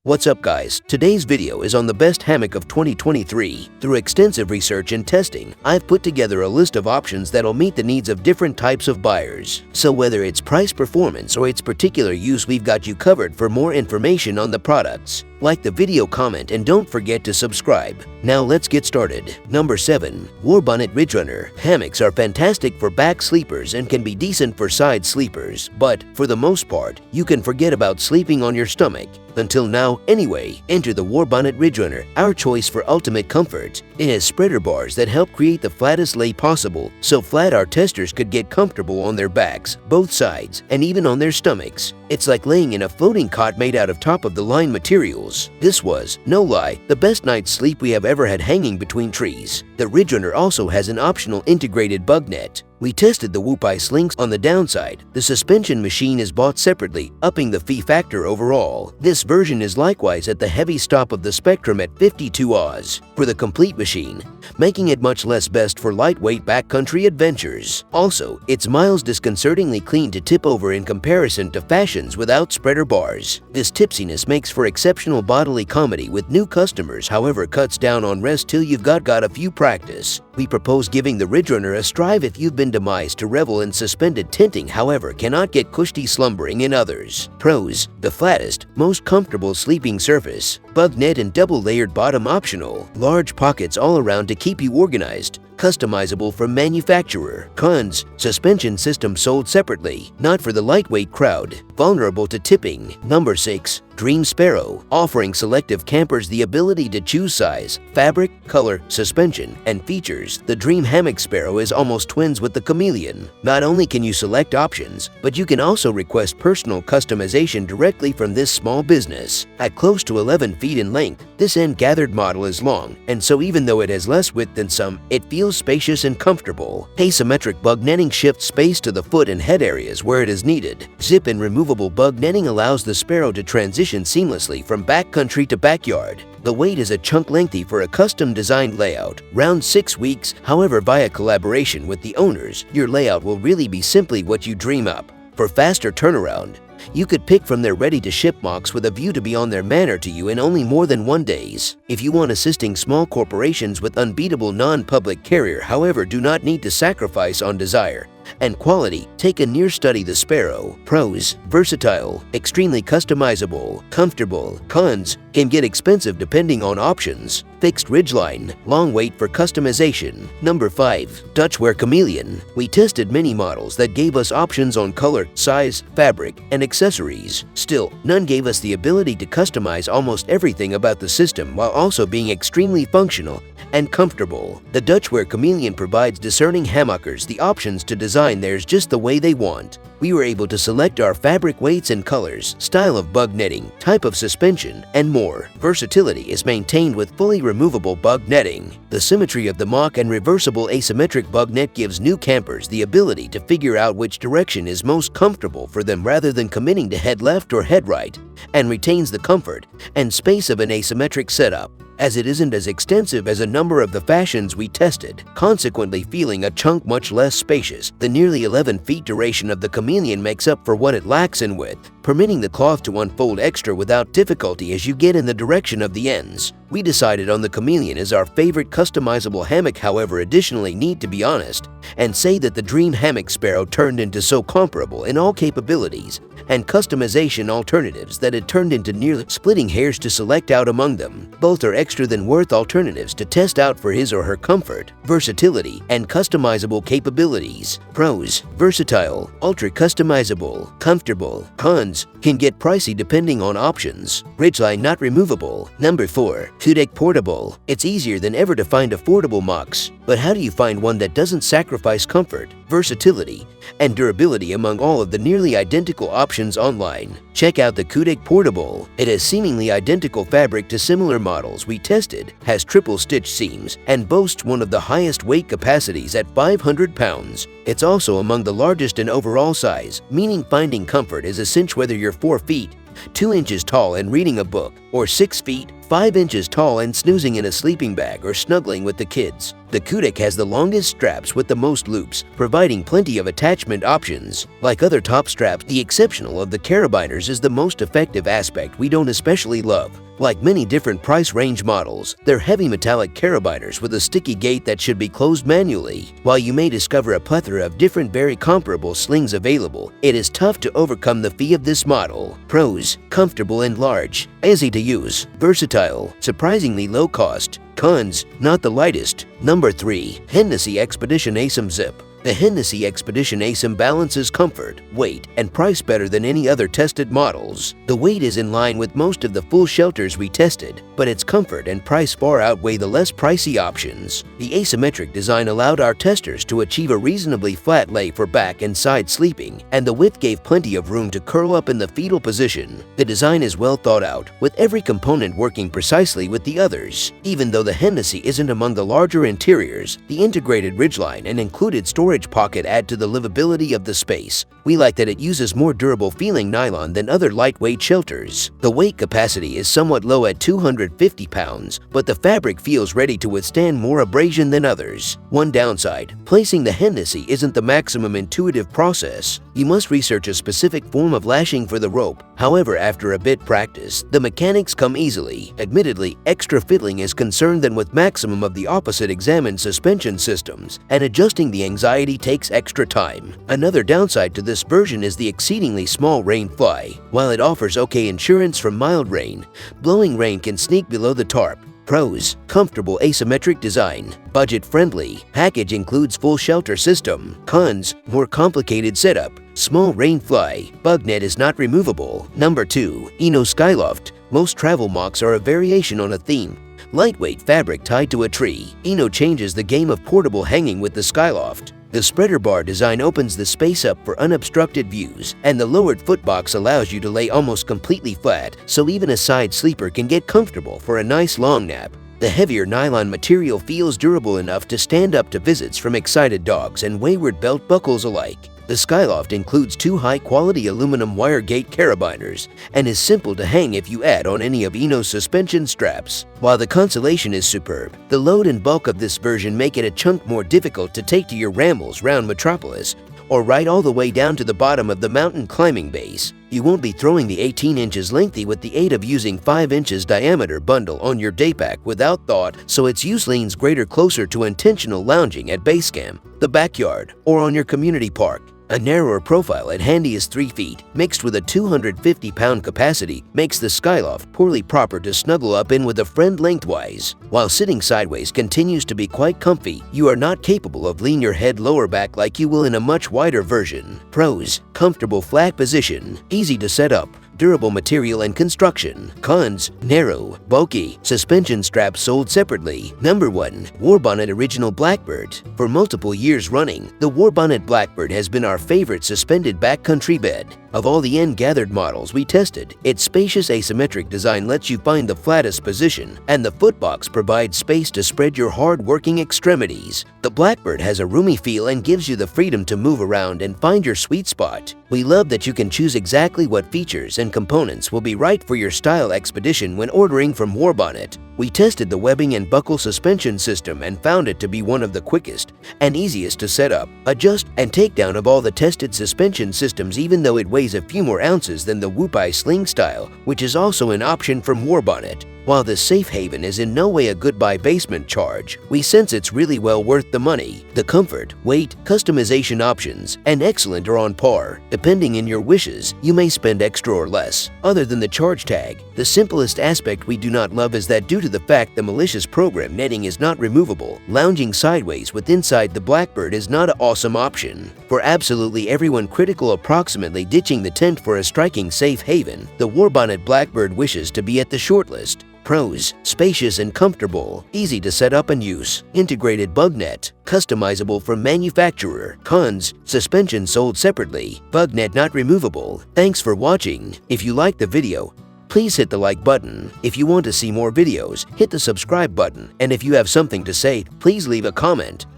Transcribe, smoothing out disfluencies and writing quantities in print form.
What's up guys, today's video is on the best hammock of 2023. Through extensive research and testing, I've put together a list of options that'll meet the needs of different types of buyers. So whether it's price performance or its particular use, we've got you covered. For more information on the products, like the video, comment, and don't forget to subscribe. Now let's get started. Number 7. Warbonnet Ridgerunner. Hammocks are fantastic for back sleepers and can be decent for side sleepers, but for the most part, you can forget about sleeping on your stomach. Until now, anyway. Enter the Warbonnet Ridgerunner, our choice for ultimate comfort. It has spreader bars that help create the flattest lay possible, so flat our testers could get comfortable on their backs, both sides, and even on their stomachs. It's like laying in a floating cot made out of top-of-the-line materials. This was, no lie, the best night's sleep we have ever had hanging between trees. The Ridgerunner also has an optional integrated bug net. We tested the Whoopie slings on the downside. The suspension machine is bought separately, upping the fee factor overall. This version is likewise at the heavy stop of the spectrum at 52 Oz for the complete machine, making it much less best for lightweight backcountry adventures. Also, it's miles disconcertingly clean to tip over in comparison to fashions without spreader bars. This tipsiness makes for exceptional bodily comedy with new customers, however cuts down on rest till you've got a few practice. We propose giving the Ridgerunner a strive if you've been demised to revel in suspended tinting, however cannot get cushy slumbering in others. Pros: the flattest, most comfortable sleeping surface, bug net and double-layered bottom optional, large pockets all around to keep you organized, customizable from manufacturer. Cons: suspension system sold separately, not for the lightweight crowd, vulnerable to tipping. Number 6. Dream Sparrow. Offering selective campers the ability to choose size, fabric, color, suspension, and features, the Dream Hammock Sparrow is almost twins with the Chameleon. Not only can you select options, but you can also request personal customization directly from this small business. At close to 11 feet in length, this end-gathered model is long, and so even though it has less width than some, it feels spacious and comfortable. Asymmetric bug netting shifts space to the foot and head areas where it is needed. Zip and removable bug netting allows the Sparrow to transition seamlessly from backcountry to backyard. The weight is a chunk lengthy for a custom-designed layout, round 6 weeks. However, via collaboration with the owners, your layout will really be simply what you dream up. For faster turnaround, you could pick from their ready-to-ship mocks with a view to be on their manner to you in only more than 1 day. If you want assisting small corporations with unbeatable non-public carrier, however do not need to sacrifice on desire and quality, take a near study the Sparrow. Pros: versatile, extremely customizable, comfortable. Cons: can get expensive depending on options. Fixed ridgeline, long wait for customization. Number 5. Dutchware Chameleon. We tested many models that gave us options on color, size, fabric, and accessories. Still, none gave us the ability to customize almost everything about the system while also being extremely functional and comfortable. The Dutchware Chameleon provides discerning hammockers the options to design theirs just the way they want. We were able to select our fabric weights and colors, style of bug netting, type of suspension, and more. Versatility is maintained with fully removable bug netting. The symmetry of the mock and reversible asymmetric bug net gives new campers the ability to figure out which direction is most comfortable for them rather than committing to head left or head right, and retains the comfort and space of an asymmetric setup, as it isn't as extensive as a number of the fashions we tested, consequently feeling a chunk much less spacious. The nearly 11 feet duration of the Chameleon makes up for what it lacks in width, permitting the cloth to unfold extra without difficulty as you get in the direction of the ends. We decided on the Chameleon as our favorite customizable hammock, however additionally need to be honest and say that the Dream Hammock Sparrow turned into so comparable in all capabilities and customization alternatives that it turned into nearly splitting hairs to select out among them. Both are extra than worth alternatives to test out for his or her comfort, versatility, and customizable capabilities. Pros: versatile, ultra customizable, comfortable. Cons: can get pricey depending on options. Ridgeline not removable. Number 4. Kudeck Portable. It's easier than ever to find affordable mocks, but how do you find one that doesn't sacrifice comfort, versatility, and durability among all of the nearly identical options online? Check out the Kudeck Portable. It has seemingly identical fabric to similar models we tested, has triple stitch seams, and boasts one of the highest weight capacities at 500 pounds. It's also among the largest in overall size, meaning finding comfort is a cinch whether you're 4 feet, 2 inches tall and reading a book, or 6 feet, 5 inches tall and snoozing in a sleeping bag or snuggling with the kids. The Kodak has the longest straps with the most loops, providing plenty of attachment options. Like other top straps, the exceptional of the carabiners is the most effective aspect we don't especially love. Like many different price range models, they're heavy metallic carabiners with a sticky gate that should be closed manually. While you may discover a plethora of different very comparable slings available, it is tough to overcome the fee of this model. Pros: comfortable and large, easy to use, versatile, surprisingly low cost. Cons: not the lightest. Number 3. Hennessy Expedition ASIM Zip. The Hennessy Expedition ASIM balances comfort, weight, and price better than any other tested models. The weight is in line with most of the full shelters we tested, but its comfort and price far outweigh the less pricey options. The asymmetric design allowed our testers to achieve a reasonably flat lay for back and side sleeping, and the width gave plenty of room to curl up in the fetal position. The design is well thought out, with every component working precisely with the others. Even though the Hennessy isn't among the larger interiors, the integrated ridgeline and included storage pocket add to the livability of the space. We like that it uses more durable feeling nylon than other lightweight shelters. The weight capacity is somewhat low at 250 pounds, but the fabric feels ready to withstand more abrasion than others. One downside: placing the Hennessy isn't the maximum intuitive process. You must research a specific form of lashing for the rope. However, after a bit practice, the mechanics come easily. Admittedly, extra fiddling is concerned than with maximum of the opposite examined suspension systems, and adjusting the anxiety takes extra time. Another downside to this version is the exceedingly small rain fly. While it offers okay insurance from mild rain, blowing rain can sneak below the tarp. Pros: comfortable asymmetric design, budget-friendly, package includes full shelter system. Cons: more complicated setup, small rain fly, bug net is not removable. Number 2. Eno Skyloft. Most travel mocks are a variation on a theme. Lightweight fabric tied to a tree, Eno changes the game of portable hanging with the Skyloft. The spreader bar design opens the space up for unobstructed views, and the lowered footbox allows you to lay almost completely flat, so even a side sleeper can get comfortable for a nice long nap. The heavier nylon material feels durable enough to stand up to visits from excited dogs and wayward belt buckles alike. The Skyloft includes 2 high-quality aluminum wire gate carabiners and is simple to hang if you add on any of Eno's suspension straps. While the consolation is superb, the load and bulk of this version make it a chunk more difficult to take to your rambles round Metropolis or ride all the way down to the bottom of the mountain climbing base. You won't be throwing the 18 inches lengthy with the aid of using 5 inches diameter bundle on your daypack without thought, so its use leans greater closer to intentional lounging at base camp, the backyard, or on your community park. A narrower profile at handy as 3 feet, mixed with a 250-pound capacity, makes the Skyloft poorly proper to snuggle up in with a friend lengthwise. While sitting sideways continues to be quite comfy, you are not capable of lean your head lower back like you will in a much wider version. Pros: comfortable flat position, easy to set up, durable material and construction. Cons: narrow, bulky, suspension straps sold separately. Number 1. Warbonnet Original Blackbird. For multiple years running, the Warbonnet Blackbird has been our favorite suspended backcountry bed. Of all the end-gathered models we tested, its spacious asymmetric design lets you find the flattest position, and the footbox provides space to spread your hard-working extremities. The Blackbird has a roomy feel and gives you the freedom to move around and find your sweet spot. We love that you can choose exactly what features and components will be right for your style expedition when ordering from Warbonnet. We tested the webbing and buckle suspension system and found it to be one of the quickest and easiest to set up, adjust, and take down of all the tested suspension systems, even though it weighs a few more ounces than the Whoop-Eye Sling style, which is also an option from Warbonnet. While this safe haven is in no way a goodbye basement charge, we sense it's really well worth the money. The comfort, weight, customization options, and excellent are on par. Depending on your wishes, you may spend extra or less. Other than the charge tag, the simplest aspect we do not love is that due to the fact the malicious program netting is not removable, lounging sideways with inside the Blackbird is not an awesome option. For absolutely everyone critical approximately ditching the tent for a striking safe haven, the Warbonnet Blackbird wishes to be at the shortlist. Pros: spacious and comfortable, easy to set up and use, integrated bug net, customizable from manufacturer. Cons: suspension sold separately, bug net not removable. Thanks for watching. If you liked the video, please hit the like button. If you want to see more videos, hit the subscribe button. And if you have something to say, please leave a comment.